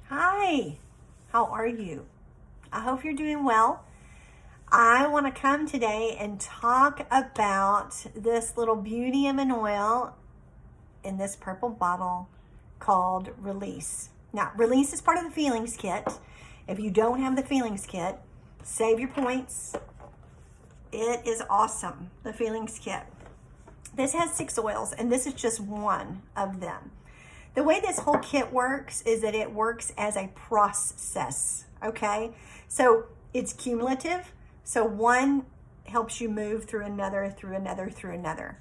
Hi, how are you? I hope you're doing well. I want to come today and talk about this little beauty of an oil in this purple bottle called Release. Now, Release is part of the Feelings Kit. If you don't have the Feelings Kit, save your points. It is awesome, the Feelings Kit. This has 6 oils, and this is just one of them. The way this whole kit works is that it works as a process, okay? So it's cumulative. So one helps you move through another, through another, through another.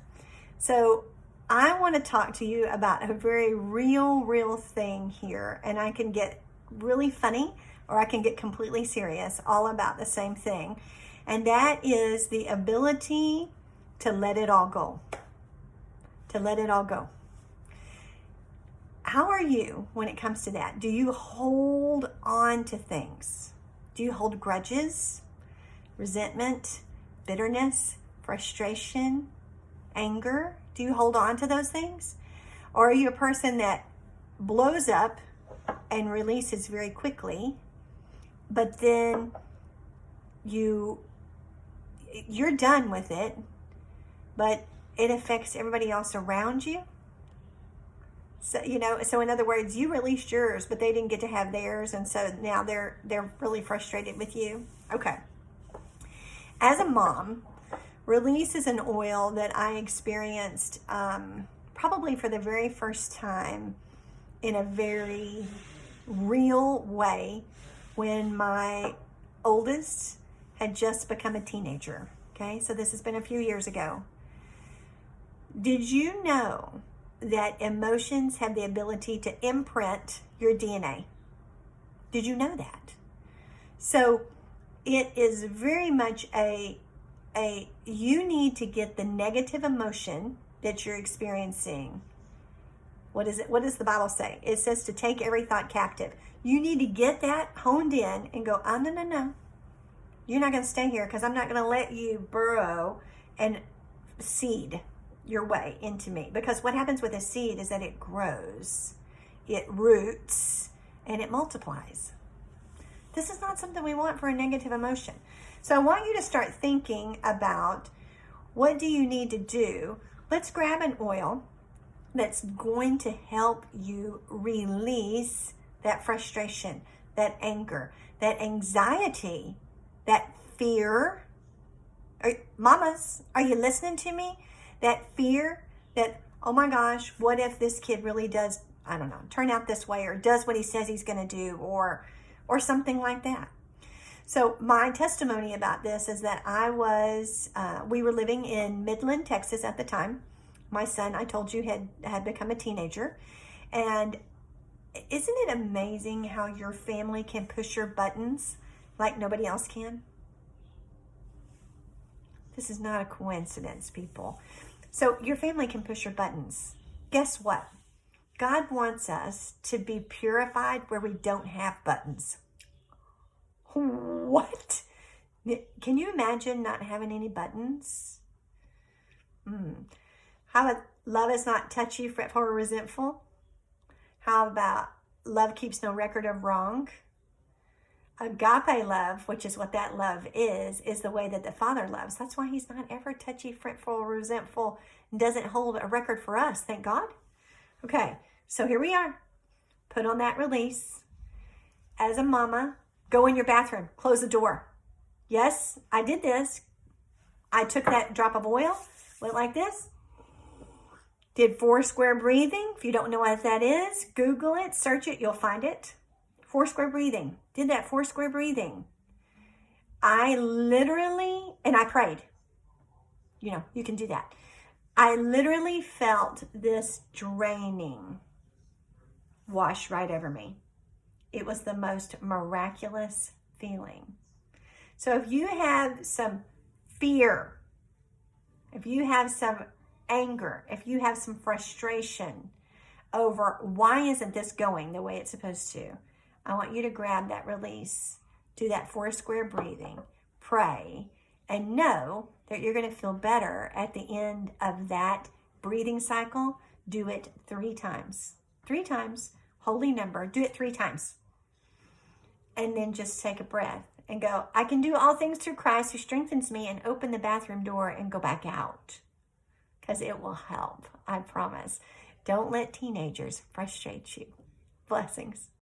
So I want to talk to you about a very real thing here, and I can get really funny or I can get completely serious, all about the same thing. And that is the ability to let it all go. To let it all go. How are you when it comes to that? Do you hold on to things? Do you hold grudges, resentment, bitterness, frustration, anger? Do you hold on to those things? Or are you a person that blows up and releases very quickly, but then you're done with it, but it affects everybody else around you? So, so in other words, you released yours, but they didn't get to have theirs, and so now they're really frustrated with you. Okay. As a mom, Release is an oil that I experienced probably for the very first time in a very real way when my oldest had just become a teenager. Okay, so this has been a few years ago. Did you know that emotions have the ability to imprint your DNA? Did you know that? So it is very much you need to get the negative emotion that you're experiencing. What is it? What does the Bible say? It says to take every thought captive. You need to get that honed in and go, oh, no. You're not going to stay here because I'm not going to let you burrow and seed your way into me. Because what happens with a seed is that it grows, it roots, and it multiplies. This is not something we want for a negative emotion. So I want you to start thinking about, what do you need to do? Let's grab an oil that's going to help you release that frustration, that anger, that anxiety, that fear. Mamas, are you listening to me? That fear that, oh my gosh, what if this kid really does, I don't know, turn out this way, or does what he says he's going to do, or something like that. So my testimony about this is that we were living in Midland, Texas at the time. My son, I told you, had become a teenager. And isn't it amazing how your family can push your buttons like nobody else can? This is not a coincidence, people. So your family can push your buttons. Guess what? God wants us to be purified where we don't have buttons. What? Can you imagine not having any buttons? How about love is not touchy, fretful, or resentful? How about love keeps no record of wrong? Agape love, which is what that love is the way that the Father loves. That's why he's not ever touchy, fretful, or resentful, and doesn't hold a record for us, thank God. Okay, so here we are. Put on that Release. As a mama, go in your bathroom, close the door. Yes, I did this. I took that drop of oil, went like this, did 4 square breathing. If you don't know what that is, Google it, search it, you'll find it. 4 square breathing. Did that 4 square breathing. I literally, and I prayed. You can do that. I literally felt this draining wash right over me. It was the most miraculous feeling. So if you have some fear, if you have some anger, if you have some frustration over why isn't this going the way it's supposed to, I want you to grab that Release, do that 4 square breathing, pray, and know that you're going to feel better at the end of that breathing cycle. Do it 3 times. 3 times, holy number, do it 3 times. and then just take a breath and go, I can do all things through Christ who strengthens me, and open the bathroom door and go back out. Because it will help, I promise. Don't let teenagers frustrate you. Blessings.